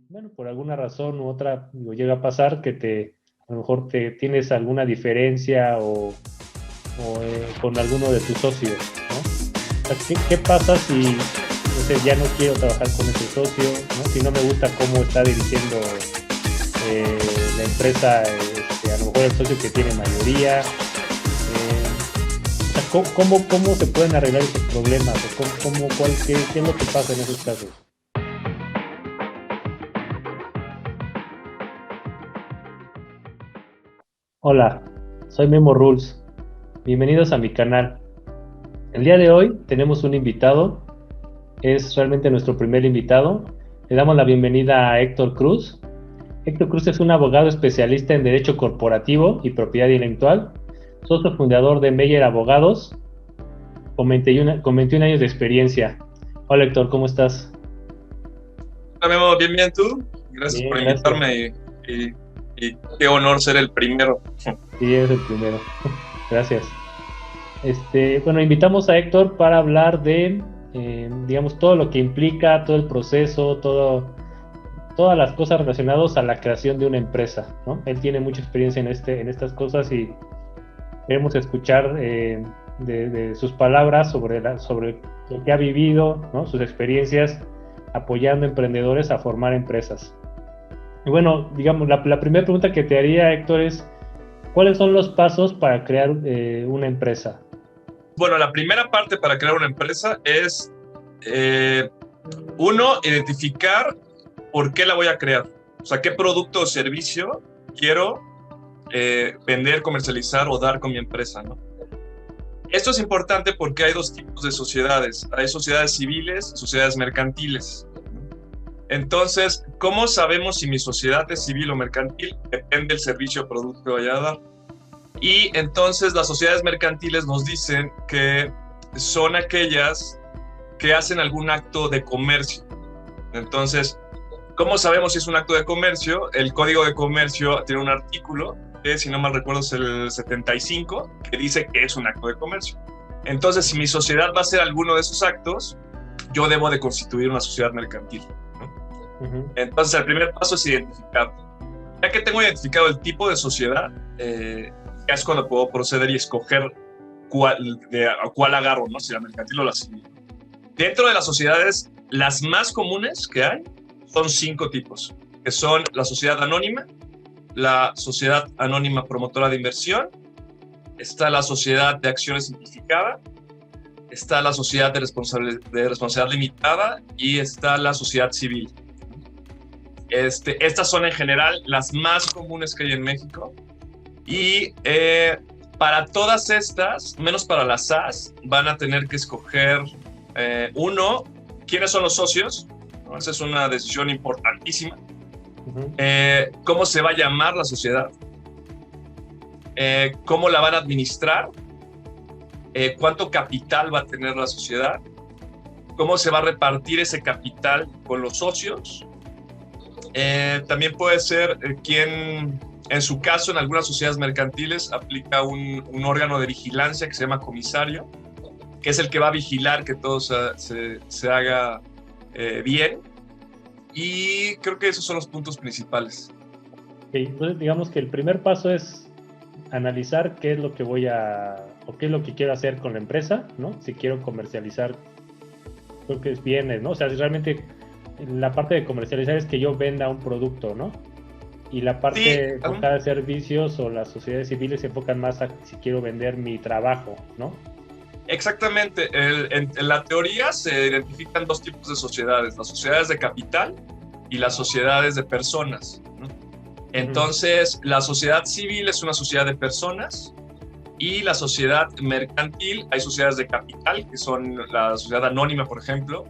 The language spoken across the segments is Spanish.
bueno, por alguna razón u otra, digo, llega a pasar que a lo mejor te tienes alguna diferencia con alguno de tus socios, ¿no? O sea, ¿qué pasa si, no sé, ya no quiero trabajar con ese socio, ¿no? Si no me gusta cómo está dirigiendo la empresa, a lo mejor el socio que tiene mayoría. O sea, ¿cómo se pueden arreglar esos problemas? ¿O qué es lo que pasa en esos casos? Hola, soy Memo Rules. Bienvenidos a mi canal. El día de hoy tenemos un invitado. Es realmente nuestro primer invitado. Le damos la bienvenida a Héctor Cruz. Héctor Cruz es un abogado especialista en Derecho Corporativo y Propiedad Intelectual, socio fundador de Meyer Abogados, con 21 años de experiencia. Hola Héctor, ¿cómo estás? Hola Memo, bien, bien, ¿tú? Gracias Bien, por gracias. invitarme y qué honor ser el primero. Sí, eres el primero. Gracias. Bueno, invitamos a Héctor para hablar de, digamos, todo lo que implica, todo el proceso, todas las cosas relacionadas a la creación de una empresa, ¿no? Él tiene mucha experiencia en estas cosas y queremos escuchar de sus palabras sobre lo que ha vivido, ¿no? Sus experiencias apoyando emprendedores a formar empresas. Y bueno, digamos, la primera pregunta que te haría, Héctor, es, ¿cuáles son los pasos para crear una empresa? Bueno, la primera parte para crear una empresa es, uno, identificar por qué la voy a crear. O sea, qué producto o servicio quiero vender, comercializar o dar con mi empresa, ¿no? Esto es importante porque hay dos tipos de sociedades. Hay sociedades civiles, sociedades mercantiles. Entonces, ¿cómo sabemos si mi sociedad es civil o mercantil? Depende del servicio o producto que vaya a dar. Y entonces las sociedades mercantiles nos dicen que son aquellas que hacen algún acto de comercio. Entonces, ¿cómo sabemos si es un acto de comercio? El Código de Comercio tiene un artículo, que si no mal recuerdo es el 75, que dice que es un acto de comercio. Entonces, si mi sociedad va a hacer alguno de esos actos, yo debo de constituir una sociedad mercantil, ¿no? Entonces, el primer paso es identificar. Ya que tengo identificado el tipo de sociedad, ya es cuando puedo proceder y escoger cuál agarro, ¿no? Si la mercantil o la civil. Dentro de las sociedades, las más comunes que hay son 5 tipos, que son la sociedad anónima, la sociedad anónima promotora de inversión, está la sociedad de acciones simplificada, está la sociedad de responsabilidad limitada y está la sociedad civil. Estas son en general las más comunes que hay en México. Y para todas estas, menos para las SAS, van a tener que escoger uno, quiénes son los socios, ¿no? Esa es una decisión importantísima. Cómo se va a llamar la sociedad, cómo la van a administrar, cuánto capital va a tener la sociedad, cómo se va a repartir ese capital con los socios. También puede ser quién, en su caso, en algunas sociedades mercantiles aplica un órgano de vigilancia que se llama comisario, que es el que va a vigilar que todo se haga bien. Y creo que esos son los puntos principales. Okay, entonces digamos que el primer paso es analizar qué es lo que qué es lo que quiero hacer con la empresa, ¿no? Si quiero comercializar, creo que es bienes, ¿no? O sea, si realmente la parte de comercializar es que yo venda un producto, ¿no? Y la Sí, parte enfocada a servicios o las sociedades civiles se enfocan más a si quiero vender mi trabajo, ¿no? exactamente. En la teoría se identifican dos tipos de sociedades, las sociedades de capital y las sociedades de personas, ¿no? Entonces, la sociedad civil es una sociedad de personas y la sociedad mercantil, hay sociedades de capital, que son la sociedad anónima, por ejemplo,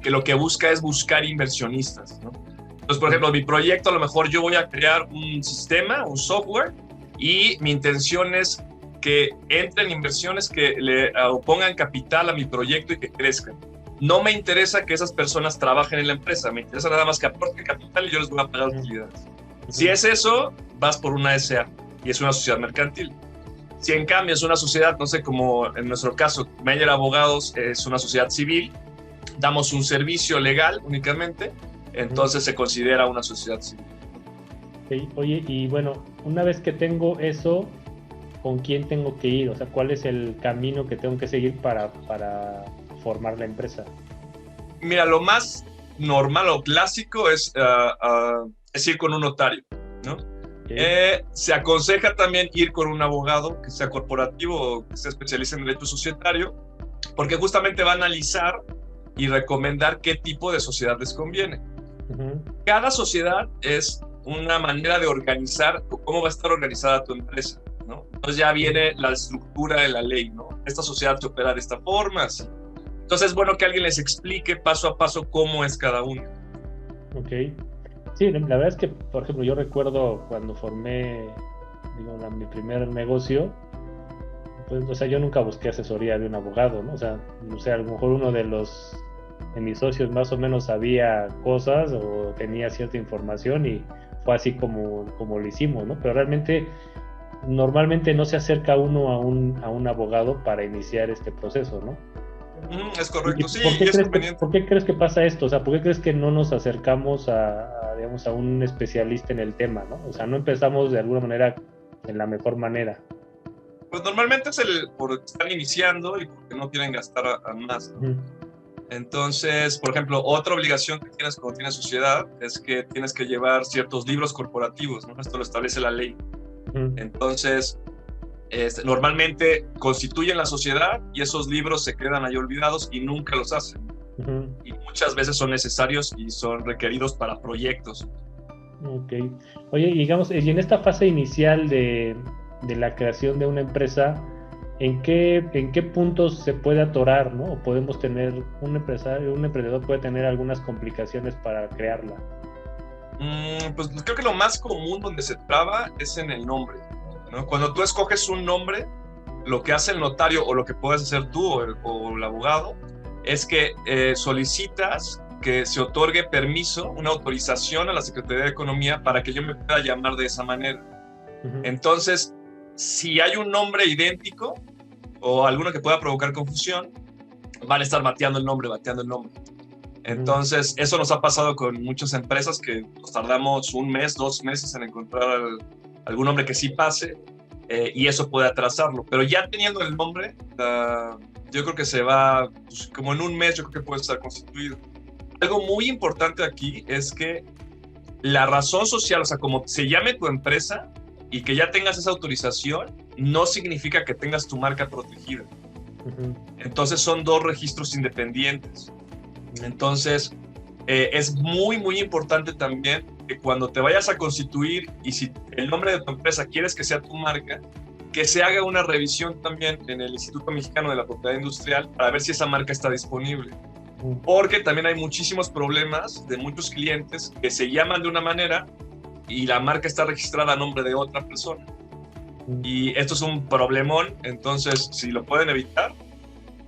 que lo que busca es buscar inversionistas, ¿no? Entonces, por ejemplo, mi proyecto, a lo mejor yo voy a crear un sistema, un software, y mi intención es que entren inversiones que le pongan capital a mi proyecto y que crezcan. No me interesa que esas personas trabajen en la empresa, me interesa nada más que aporten capital y yo les voy a pagar utilidades. Si es eso, vas por una SA y es una sociedad mercantil. Si en cambio es una sociedad, no sé, como en nuestro caso, Meyer Abogados es una sociedad civil, damos un servicio legal únicamente, entonces se considera una sociedad civil. Okay. Oye, y bueno, una vez que tengo eso, ¿con quién tengo que ir? O sea, ¿cuál es el camino que tengo que seguir para formar la empresa? Mira, lo más normal o clásico es ir con un notario, ¿no? Okay. Se aconseja también ir con un abogado que sea corporativo o que se especialice en derecho societario, porque justamente va a analizar y recomendar qué tipo de sociedad les conviene. Cada sociedad es una manera de organizar cómo va a estar organizada tu empresa, ¿no? Entonces ya viene la estructura de la ley, ¿no? Esta sociedad se opera de esta forma, así. Entonces es bueno que alguien les explique paso a paso cómo es cada uno. Ok. Sí, la verdad es que, por ejemplo, yo recuerdo cuando formé, mi primer negocio, pues, o sea, yo nunca busqué asesoría de un abogado, ¿no? O sea, a lo mejor uno de mis socios más o menos sabía cosas o tenía cierta información y fue así como lo hicimos, ¿no? Pero realmente, normalmente no se acerca uno a un abogado para iniciar este proceso, ¿no? Es correcto, sí, y es conveniente. ¿Por qué crees que pasa esto? O sea, ¿por qué crees que no nos acercamos digamos, a un especialista en el tema, ¿no? O sea, no empezamos de alguna manera en la mejor manera. Pues normalmente es porque están iniciando y porque no quieren gastar a más, ¿no? Entonces, por ejemplo, otra obligación que tienes cuando tienes sociedad es que tienes que llevar ciertos libros corporativos, ¿no? Esto lo establece la ley. Entonces, normalmente constituyen la sociedad y esos libros se quedan ahí olvidados y nunca los hacen. Y muchas veces son necesarios y son requeridos para proyectos. Ok. Oye, digamos, y en esta fase inicial de la creación de una empresa, ¿en qué puntos se puede atorar, ¿no? O podemos tener un emprendedor puede tener algunas complicaciones para crearla. Pues creo que lo más común donde se traba es en el nombre, ¿no? Cuando tú escoges un nombre, lo que hace el notario o lo que puedes hacer tú o el abogado es que solicitas que se otorgue permiso, una autorización a la Secretaría de Economía para que yo me pueda llamar de esa manera. Entonces, si hay un nombre idéntico o alguno que pueda provocar confusión, van a estar bateando el nombre. Entonces, eso nos ha pasado con muchas empresas que nos tardamos 1 mes, 2 meses en encontrar algún nombre que sí pase, y eso puede atrasarlo. Pero ya teniendo el nombre, yo creo que se va, pues, como en 1 mes, yo creo que puede estar constituido. Algo muy importante aquí es que la razón social, o sea, como se llame tu empresa y que ya tengas esa autorización, no significa que tengas tu marca protegida. Entonces son 2 registros independientes. Entonces es muy, muy importante también que cuando te vayas a constituir y si el nombre de tu empresa quieres que sea tu marca, que se haga una revisión también en el Instituto Mexicano de la Propiedad Industrial para ver si esa marca está disponible. Porque también hay muchísimos problemas de muchos clientes que se llaman de una manera y la marca está registrada a nombre de otra persona. Y esto es un problemón, entonces si lo pueden evitar,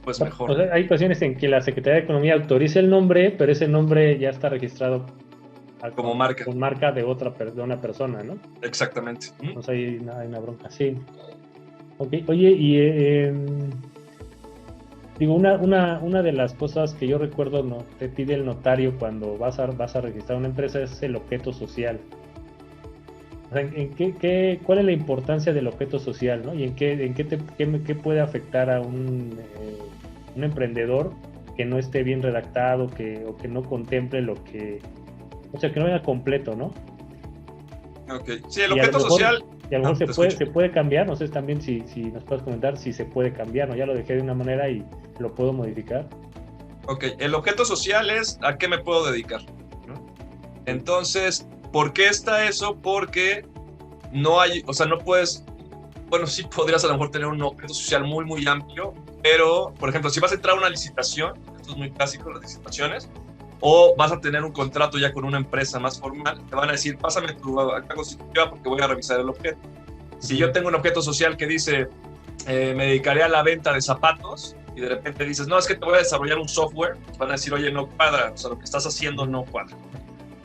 pues mejor. O sea, hay ocasiones en que la Secretaría de Economía autoriza el nombre, pero ese nombre ya está registrado como marca. Con marca de una persona, ¿no? Exactamente. Entonces hay una bronca, sí. Okay. Oye, y digo, una de las cosas que yo recuerdo te pide el notario cuando vas a registrar una empresa es el objeto social. O sea, ¿cuál es la importancia del objeto social, ¿no? Y en qué puede afectar a un emprendedor que no esté bien redactado, o que no contemple o sea, que no venga completo, ¿no? Ok. Sí, el objeto social. Y a lo mejor se puede cambiar, no sé también si nos puedes comentar si se puede cambiar, ¿no? Ya lo dejé de una manera y lo puedo modificar. Ok, el objeto social es a qué me puedo dedicar, ¿no? Entonces, ¿por qué está eso? Porque no hay, o sea, no puedes, bueno, sí podrías a lo mejor tener un objeto social muy, muy amplio, pero, por ejemplo, si vas a entrar a una licitación, esto es muy clásico, las licitaciones, o vas a tener un contrato ya con una empresa más formal, te van a decir, pásame tu acta constitutiva porque voy a revisar el objeto. Si yo tengo un objeto social que dice, me dedicaré a la venta de zapatos, y de repente dices, no, es que te voy a desarrollar un software, van a decir, oye, no cuadra, o sea, lo que estás haciendo no cuadra.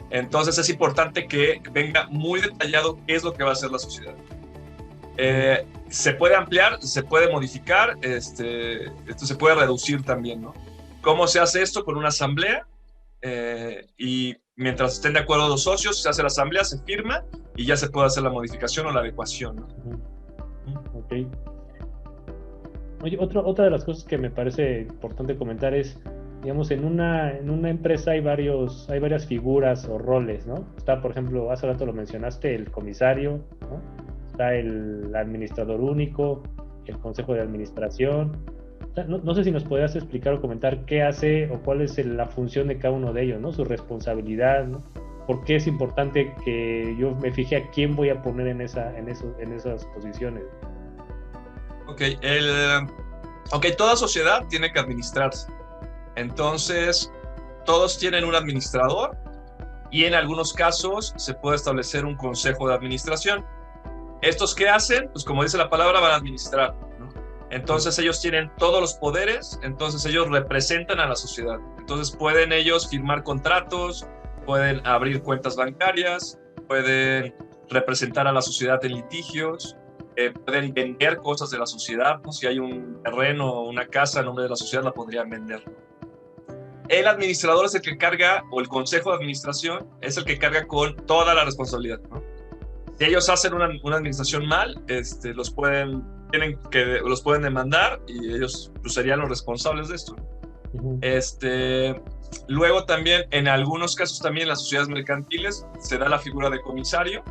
Entonces es importante que venga muy detallado qué es lo que va a hacer la sociedad. Se puede ampliar, se puede modificar, esto se puede reducir también, ¿no? ¿Cómo se hace esto? Con una asamblea. Y mientras estén de acuerdo los socios, se hace la asamblea, se firma y ya se puede hacer la modificación o la adecuación, ¿no? Ok. Oye, otra de las cosas que me parece importante comentar es, digamos, en una empresa hay varias figuras o roles, ¿no? Está, por ejemplo, hace rato lo mencionaste, el comisario, ¿no? Está el administrador único, el consejo de administración. O sea, no sé si nos podrías explicar o comentar qué hace o cuál es la función de cada uno de ellos, ¿no? Su responsabilidad, ¿no? ¿Por qué es importante que yo me fije a quién voy a poner en esas posiciones? Ok, toda sociedad tiene que administrarse. Entonces, todos tienen un administrador y en algunos casos se puede establecer un consejo de administración. ¿Estos qué hacen? Pues como dice la palabra, van a administrar, ¿no? Entonces ellos tienen todos los poderes, entonces ellos representan a la sociedad. Entonces pueden ellos firmar contratos, pueden abrir cuentas bancarias, pueden representar a la sociedad en litigios, pueden vender cosas de la sociedad, ¿no? Si hay un terreno o una casa en nombre de la sociedad, la podrían vender. El administrador es el que carga, o el consejo de administración es el que carga con toda la responsabilidad, ¿no? Si ellos hacen una administración mal, los pueden demandar y ellos pues, serían los responsables de esto. Uh-huh. Luego también, en algunos casos también en las sociedades mercantiles, se da la figura de comisario,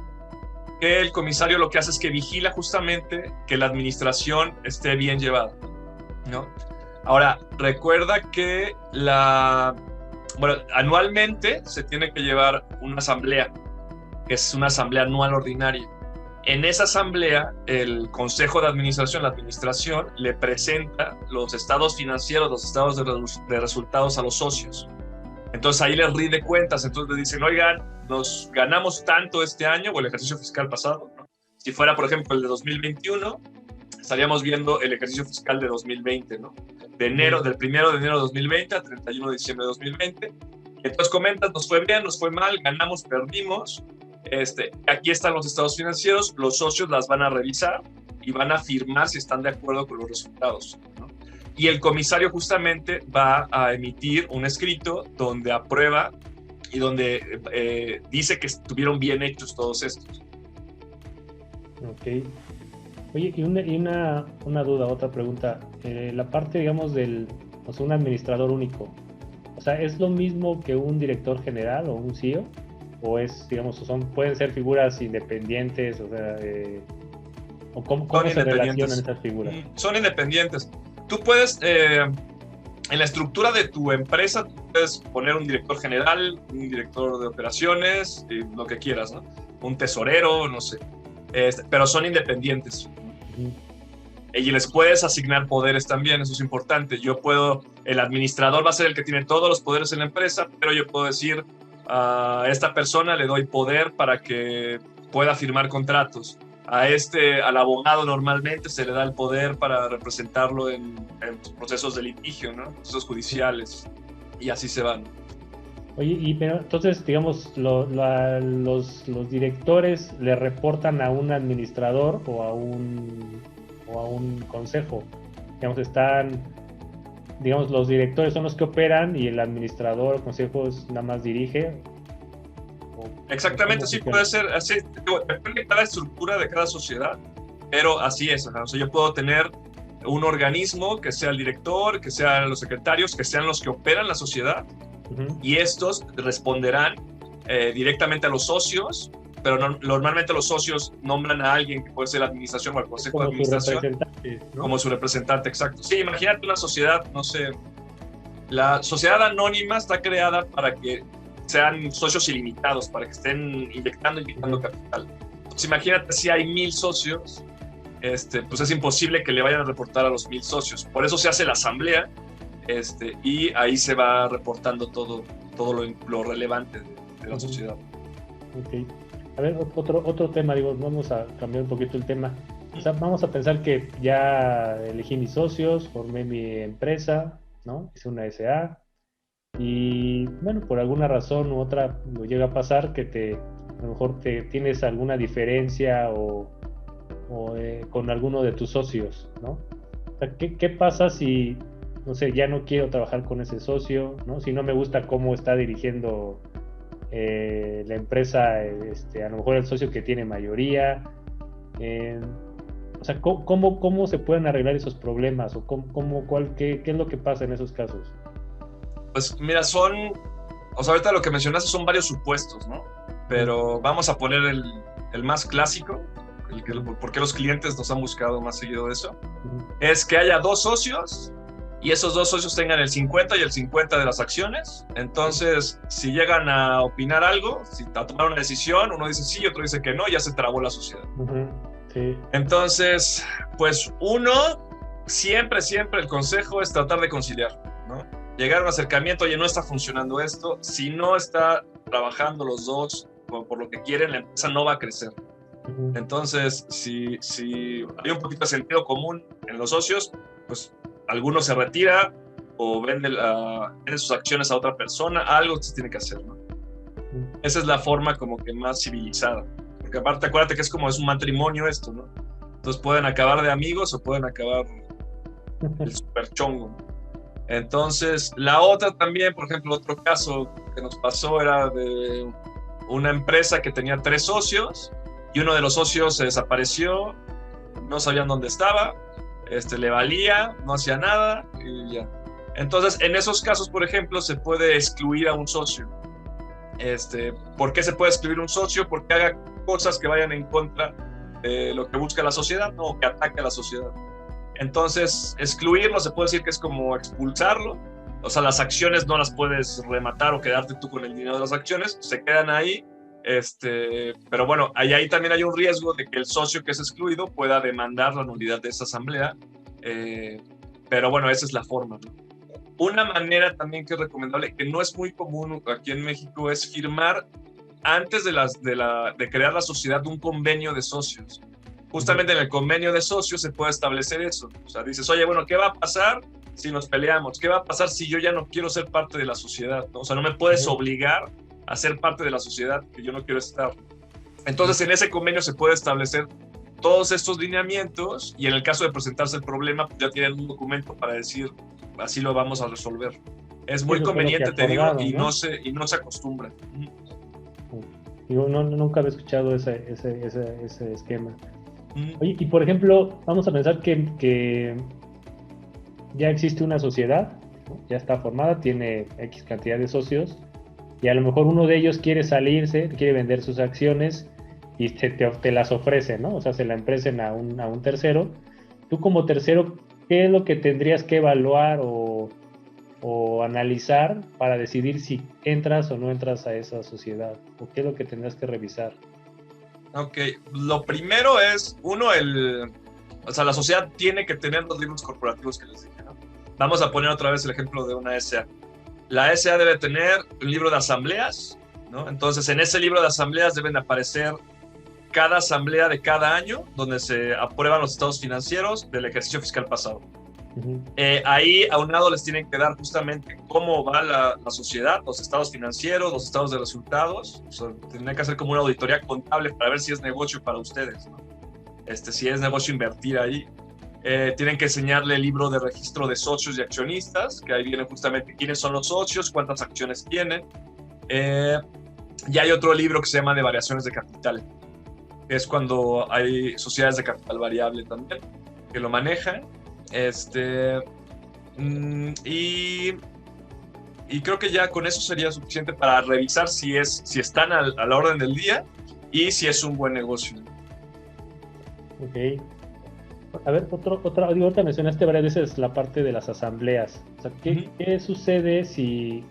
que el comisario lo que hace es que vigila justamente que la administración esté bien llevada, ¿no? Ahora, recuerda que anualmente se tiene que llevar una asamblea, que es una asamblea anual ordinaria. En esa asamblea, el consejo de administración, la administración, le presenta los estados financieros, los estados de resultados a los socios. Entonces ahí les rinde cuentas, entonces le dicen, oigan, nos ganamos tanto este año o el ejercicio fiscal pasado, ¿no? Si fuera, por ejemplo, el de 2021, estaríamos viendo el ejercicio fiscal de 2020, ¿no? Del 1 de enero de 2020 al 31 de diciembre de 2020. Entonces comentas, nos fue bien, nos fue mal, ganamos, perdimos. Aquí están los estados financieros, los socios las van a revisar y van a firmar si están de acuerdo con los resultados, ¿no? Y el comisario justamente va a emitir un escrito donde aprueba y donde dice que estuvieron bien hechos todos estos. Ok. Oye, y una duda, otra pregunta. La parte, digamos, un administrador único. O sea, ¿es lo mismo que un director general o un CEO? ¿O es, digamos, pueden ser figuras independientes? O sea, ¿o cómo se relacionan esas figuras? Son independientes. Tú puedes, en la estructura de tu empresa, tú puedes poner un director general, un director de operaciones, lo que quieras, ¿no? Un tesorero, no sé. Pero son independientes. Uh-huh. Y les puedes asignar poderes también, eso es importante. El administrador va a ser el que tiene todos los poderes en la empresa, pero yo puedo decir, a esta persona le doy poder para que pueda firmar contratos. Al abogado normalmente se le da el poder para representarlo en procesos de litigio, ¿no? Procesos judiciales, y así se van. Oye, pero entonces, digamos, los directores le reportan a un administrador o a un consejo. Digamos, los directores son los que operan y el administrador o consejo nada más dirige. Exactamente, sí, puede ser así. Depende de cada estructura de cada sociedad, pero así es. O sea, yo puedo tener un organismo que sea el director, que sean los secretarios, que sean los que operan la sociedad, uh-huh. Y estos responderán directamente a los socios, pero normalmente los socios nombran a alguien que puede ser la administración o el consejo de administración ¿no? Como su representante, exacto. Sí, imagínate una sociedad, no sé, la sociedad anónima está creada para que sean socios ilimitados, para que estén inyectando capital. Entonces imagínate si hay 1000 socios, pues es imposible que le vayan a reportar a los 1000 socios. Por eso se hace la asamblea, y ahí se va reportando todo lo relevante de la sociedad. Ok. A ver, otro tema, vamos a cambiar un poquito el tema. O sea, vamos a pensar que ya elegí mis socios, formé mi empresa, ¿no? Hice una SA y, bueno, por alguna razón u otra lo llega a pasar que a lo mejor tienes alguna diferencia o con alguno de tus socios, ¿no? O sea, ¿qué pasa si, no sé, ya no quiero trabajar con ese socio, ¿no? Si no me gusta cómo está dirigiendo la empresa, a lo mejor el socio que tiene mayoría. O sea, ¿cómo se pueden arreglar esos problemas? ¿O qué es lo que pasa en esos casos? Pues mira, o sea, ahorita lo que mencionaste son varios supuestos, ¿no? Pero vamos a poner el más clásico, porque los clientes nos han buscado más seguido de eso, es que haya dos socios y esos dos socios tengan el 50 y el 50 de las acciones. Entonces, si llegan a opinar algo, a tomar una decisión, uno dice sí, otro dice que no, ya se trabó la sociedad. Sí. Entonces, pues siempre el consejo es tratar de conciliar, ¿no? Llegar a un acercamiento, oye, no está funcionando esto, si no está trabajando los dos por lo que quieren, la empresa no va a crecer. Entonces, si hay un poquito de sentido común en los socios, pues alguno se retira o vende sus acciones a otra persona, algo se tiene que hacer, ¿no? Esa es la forma como que más civilizada, porque aparte acuérdate que es un matrimonio esto, ¿no? Entonces pueden acabar de amigos o pueden acabar el super chongo. Entonces, la otra también, por ejemplo, otro caso que nos pasó era de una empresa que tenía 3 socios y uno de los socios se desapareció, no sabían dónde estaba, le valía, no hacía nada y ya. Entonces, en esos casos, por ejemplo, se puede excluir a un socio. ¿Por qué se puede excluir un socio? Porque haga cosas que vayan en contra de lo que busca la sociedad, ¿no? O que ataque a la sociedad. Entonces, excluirlo se puede decir que es como expulsarlo. O sea, las acciones no las puedes rematar o quedarte tú con el dinero de las acciones, se quedan ahí. Pero bueno, ahí también hay un riesgo de que el socio que es excluido pueda demandar la nulidad de esa asamblea. Pero bueno, esa es la forma, ¿no? Una manera también que es recomendable, que no es muy común aquí en México, es firmar antes de crear la sociedad un convenio de socios. Justamente en el convenio de socios se puede establecer eso. O sea, dices, oye, bueno, ¿qué va a pasar si nos peleamos? ¿Qué va a pasar si yo ya no quiero ser parte de la sociedad, ¿no? O sea, no me puedes obligar a ser parte de la sociedad que yo no quiero estar. Entonces, en ese convenio se puede establecer todos estos lineamientos y en el caso de presentarse el problema, pues ya tienen un documento para decir, así lo vamos a resolver. Es muy conveniente, te digo, y no se acostumbra. Digo, nunca había escuchado ese esquema. Oye, y por ejemplo, vamos a pensar que ya existe una sociedad, ¿no? Ya está formada, tiene X cantidad de socios, y a lo mejor uno de ellos quiere salirse, quiere vender sus acciones y te las ofrece, ¿no? O sea, se la ofrecen a un tercero. Tú como tercero, ¿qué es lo que tendrías que evaluar o analizar para decidir si entras o no entras a esa sociedad? ¿O qué es lo que tendrás que revisar? Ok, lo primero es, o sea, la sociedad tiene que tener los libros corporativos que les dije, ¿no? Vamos a poner otra vez el ejemplo de una SA. La SA debe tener un libro de asambleas, ¿no? Entonces, en ese libro de asambleas deben aparecer cada asamblea de cada año, donde se aprueban los estados financieros del ejercicio fiscal pasado. Ahí aunado les tienen que dar justamente cómo va la sociedad, los estados financieros, los estados de resultados. O sea, tienen que hacer como una auditoría contable para ver si es negocio para ustedes, ¿no? Si es negocio invertir ahí. Tienen que enseñarle el libro de registro de socios y accionistas, que ahí vienen justamente quiénes son los socios, cuántas acciones tienen. Y hay otro libro que se llama de variaciones de capital, que es cuando hay sociedades de capital variable también, que lo manejan. Y creo que ya con eso sería suficiente para revisar si están a la orden del día y si es un buen negocio. Ok. A ver, ahorita mencionaste varias veces la parte de las asambleas. O sea, ¿qué sucede si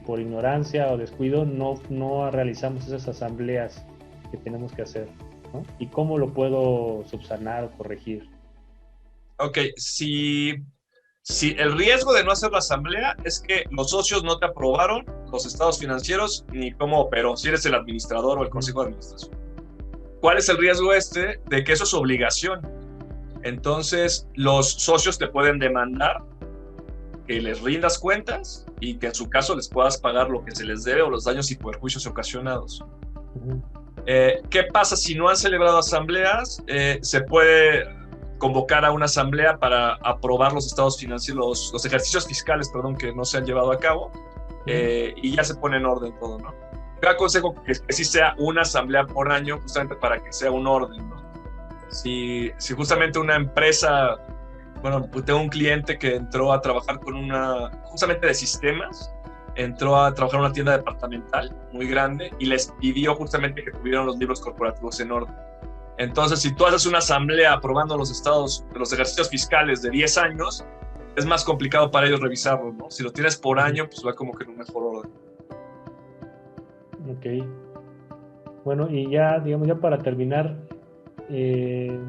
por ignorancia o descuido no realizamos esas asambleas que tenemos que hacer, ¿no? ¿Y cómo lo puedo subsanar o corregir? Ok, si el riesgo de no hacer la asamblea es que los socios no te aprobaron los estados financieros ni cómo operó, si eres el administrador o el consejo de administración. ¿Cuál es el riesgo de que eso es obligación? Entonces, los socios te pueden demandar que les rindas cuentas y que en su caso les puedas pagar lo que se les debe o los daños y perjuicios ocasionados. ¿Qué pasa si no han celebrado asambleas? Se puede convocar a una asamblea para aprobar los estados financieros, los ejercicios fiscales, que no se han llevado a cabo. y ya se pone en orden todo, ¿no? Yo aconsejo que sí sea una asamblea por año, justamente para que sea un orden, ¿no? Si justamente una empresa, bueno, pues tengo un cliente que entró a trabajar justamente de sistemas, entró a trabajar en una tienda departamental muy grande y les pidió justamente que tuvieran los libros corporativos en orden. Entonces, si tú haces una asamblea aprobando los ejercicios fiscales de 10 años, es más complicado para ellos revisarlo, ¿no? Si lo tienes por año, pues va como que en un mejor orden. Ok. Bueno, y ya, digamos, ya para terminar, digo,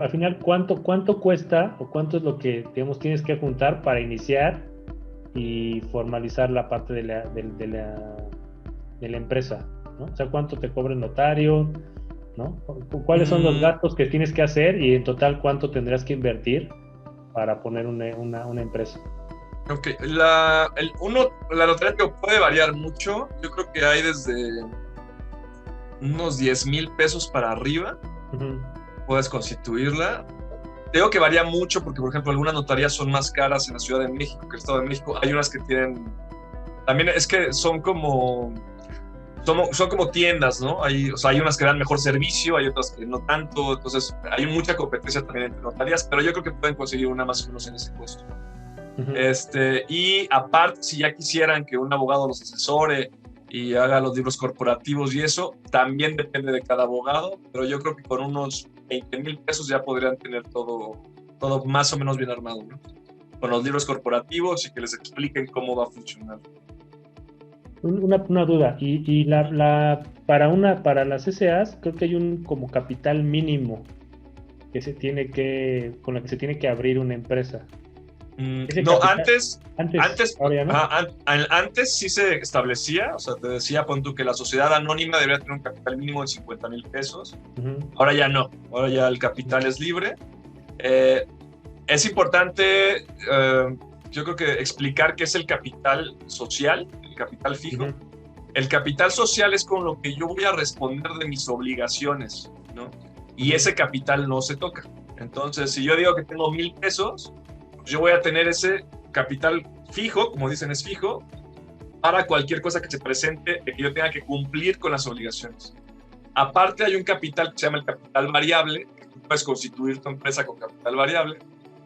al final, ¿cuánto cuesta o cuánto es lo que, digamos, tienes que juntar para iniciar y formalizar la parte de la empresa, ¿no? O sea, ¿cuánto te cobra el notario, ¿no? ¿Cuáles son los gastos que tienes que hacer y en total cuánto tendrás que invertir para poner una empresa? Ok, la notaría puede variar mucho. Yo creo que hay desde unos 10,000 pesos para arriba. Puedes constituirla. Digo que varía mucho porque, por ejemplo, algunas notarías son más caras en la Ciudad de México que el Estado de México. Hay unas que tienen... También es que son como tiendas, ¿no? Hay unas que dan mejor servicio, hay otras que no tanto. Entonces, hay mucha competencia también entre notarías, pero yo creo que pueden conseguir una más o menos en ese costo. Y aparte, si ya quisieran que un abogado los asesore y haga los libros corporativos y eso, también depende de cada abogado, pero yo creo que con unos 20,000 pesos ya podrían tener todo más o menos bien armado, ¿no? Con los libros corporativos y que les expliquen cómo va a funcionar. Una duda, para las SAs creo que hay un como capital mínimo con la que se tiene que abrir una empresa. No, antes antes sí se establecía, o sea, te decía, pon tú que la sociedad anónima debería tener un capital mínimo de 50,000 pesos. Ahora ya no, ahora ya el capital es libre. Es importante, yo creo que explicar qué es el capital social, el capital fijo. El capital social es con lo que yo voy a responder de mis obligaciones, ¿no? Y ese capital no se toca. Entonces, si yo digo que tengo 1,000 pesos, yo voy a tener ese capital fijo, como dicen, es fijo, para cualquier cosa que se presente, que yo tenga que cumplir con las obligaciones. Aparte, hay un capital que se llama el capital variable, que tú puedes constituir tu empresa con capital variable,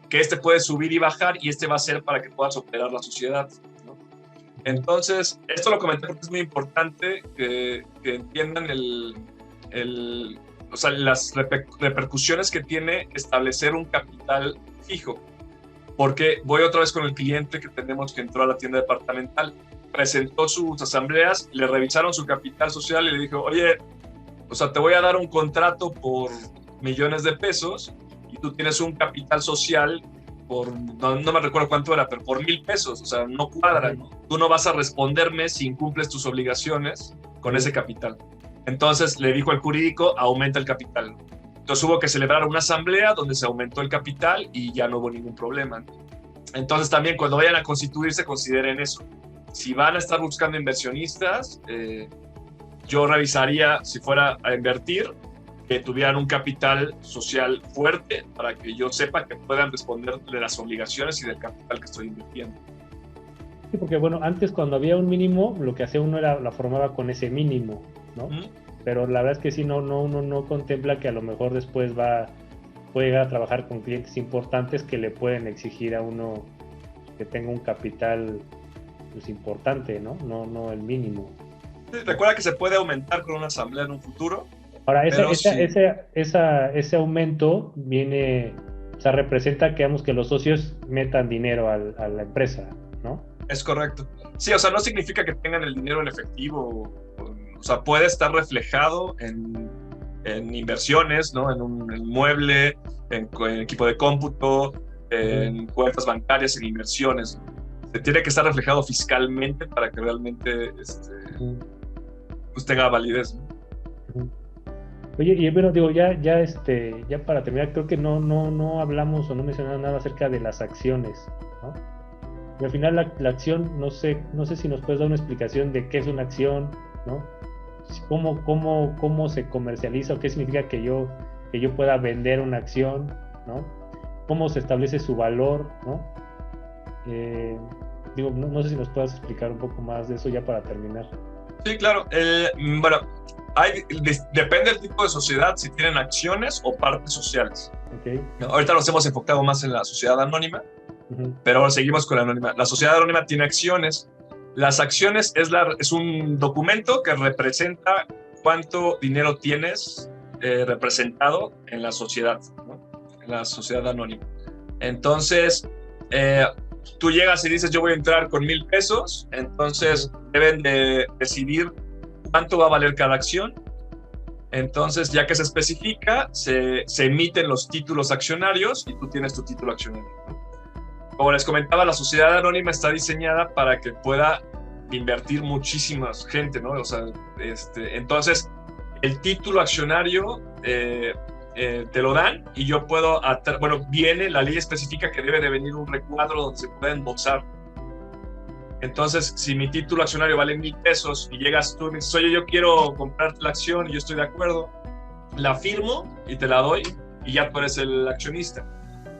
que puede subir y bajar, y va a ser para que puedas operar la sociedad, ¿no? Entonces, esto lo comenté porque es muy importante que entiendan las repercusiones que tiene establecer un capital fijo. Porque voy otra vez con el cliente que tenemos que entró a la tienda departamental, presentó sus asambleas, le revisaron su capital social y le dijo, oye, te voy a dar un contrato por millones de pesos y tú tienes un capital social no me recuerdo cuánto era, pero por 1,000 pesos, no cuadra, ¿no? Tú no vas a responderme si incumples tus obligaciones con ese capital. Entonces le dijo al jurídico, aumenta el capital. Entonces hubo que celebrar una asamblea donde se aumentó el capital y ya no hubo ningún problema. Entonces también cuando vayan a constituirse, consideren eso. Si van a estar buscando inversionistas, yo revisaría, si fuera a invertir, que tuvieran un capital social fuerte para que yo sepa que puedan responder de las obligaciones y del capital que estoy invirtiendo. Sí, porque bueno, antes cuando había un mínimo, lo que hacía uno era la formaba con ese mínimo, ¿no? Pero la verdad es que sí, uno no contempla que a lo mejor después puede llegar a trabajar con clientes importantes que le pueden exigir a uno que tenga un capital pues, importante, ¿no? No el mínimo. Sí, recuerda que se puede aumentar con una asamblea en un futuro. Ahora, ese aumento viene, representa que, digamos, que los socios metan dinero a la empresa, ¿no? Es correcto. Sí, no significa que tengan el dinero en efectivo. Puede estar reflejado en inversiones, ¿no? En un mueble, en equipo de cómputo, en cuentas bancarias, en inversiones. Se tiene que estar reflejado fiscalmente para que realmente pues tenga validez, ¿no? Oye, y bueno, digo, ya para terminar, creo que no hablamos o no mencionamos nada acerca de las acciones, ¿no? Y al final la acción, no sé si nos puedes dar una explicación de qué es una acción, ¿no? ¿Cómo se comercializa o qué significa que yo pueda vender una acción, ¿no? ¿Cómo se establece su valor, ¿no? Digo, no sé si nos puedas explicar un poco más de eso ya para terminar. Sí, claro. Bueno, depende del tipo de sociedad, si tienen acciones o partes sociales. Okay. Ahorita nos hemos enfocado más en la sociedad anónima, pero ahora seguimos con la anónima. La sociedad anónima tiene acciones. Las acciones es un documento que representa cuánto dinero tienes representado en la sociedad, ¿no? En la sociedad anónima. Entonces, tú llegas y dices, yo voy a entrar con 1,000 pesos, entonces deben de decidir cuánto va a valer cada acción. Entonces, ya que se especifica, se emiten los títulos accionarios y tú tienes tu título accionario. Como les comentaba, la sociedad anónima está diseñada para que pueda invertir muchísima gente, ¿no? O sea, entonces, el título accionario te lo dan y yo puedo, la ley especifica que debe de venir un recuadro donde se pueda endosar. Entonces, si mi título accionario vale 1,000 pesos y llegas tú y me dices, oye, yo quiero comprar la acción y yo estoy de acuerdo, la firmo y te la doy y ya tú eres el accionista.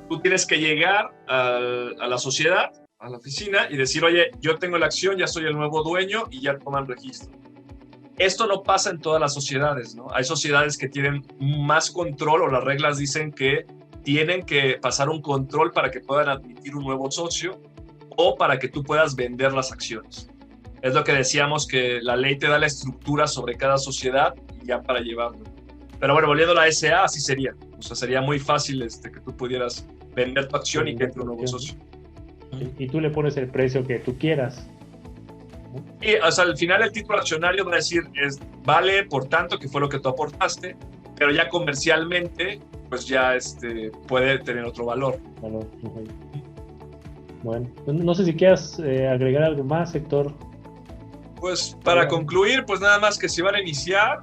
Tú tienes que llegar a la sociedad, a la oficina y decir, oye, yo tengo la acción, ya soy el nuevo dueño y ya toman registro. Esto no pasa en todas las sociedades, ¿no? Hay sociedades que tienen más control o las reglas dicen que tienen que pasar un control para que puedan admitir un nuevo socio o para que tú puedas vender las acciones. Es lo que decíamos, que la ley te da la estructura sobre cada sociedad y ya para llevarlo. Pero bueno, volviendo a la SA, así sería. O sea, sería muy fácil que tú pudieras vender tu acción y que entre un nuevo socio. Y tú le pones el precio que tú quieras. Y, o sea, al final el título accionario va a decir, vale por tanto, que fue lo que tú aportaste, pero ya comercialmente, pues ya puede tener otro valor. Bueno, no sé si quieras agregar algo más, Héctor. Pues para concluir, pues nada más que si van a iniciar,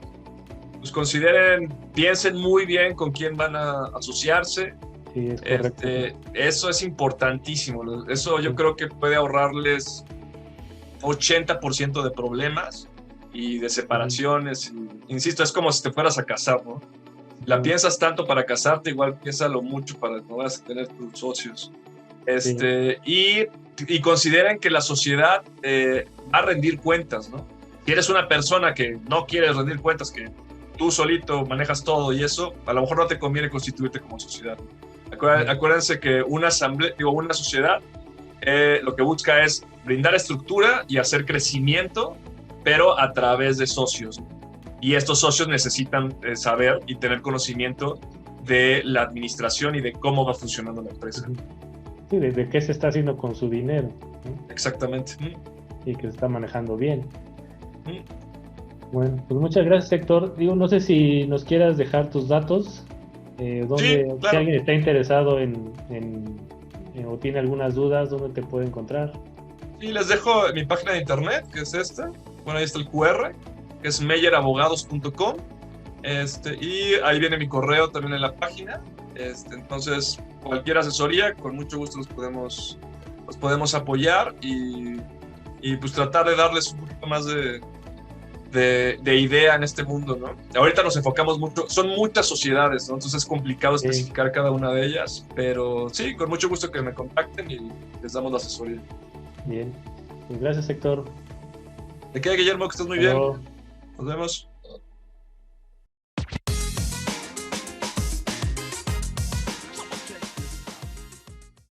pues piensen muy bien con quién van a asociarse. Sí, es correcto. Eso es importantísimo. Eso yo creo que puede ahorrarles 80% de problemas y de separaciones. Insisto, es como si te fueras a casar, ¿no? La piensas tanto para casarte, igual piénsalo mucho para que no vas a tener tus socios. Y consideren que la sociedad va a rendir cuentas, ¿no? Si eres una persona que no quieres rendir cuentas, que tú solito manejas todo y eso, a lo mejor no te conviene constituirte como sociedad. Acuérdense que una sociedad lo que busca es brindar estructura y hacer crecimiento, pero a través de socios. Y estos socios necesitan saber y tener conocimiento de la administración y de cómo va funcionando la empresa. Sí, de qué se está haciendo con su dinero, ¿no? Exactamente. Y que se está manejando bien. Bueno, pues muchas gracias, Héctor. Digo, no sé si nos quieras dejar tus datos, sí, claro. Si alguien está interesado o tiene algunas dudas, ¿dónde te puede encontrar? Sí, les dejo mi página de internet, que es esta. Bueno, ahí está el QR, que es meyerabogados.com. Y ahí viene mi correo también en la página. Entonces, cualquier asesoría, con mucho gusto los podemos apoyar y pues tratar de darles un poquito más de idea en este mundo, ¿no? Ahorita nos enfocamos mucho, son muchas sociedades, ¿no? Entonces es complicado especificar cada una de ellas, pero sí, con mucho gusto que me contacten y les damos la asesoría. Bien, pues gracias, Héctor. ¿De qué, Guillermo? Que estés muy bien. Nos vemos.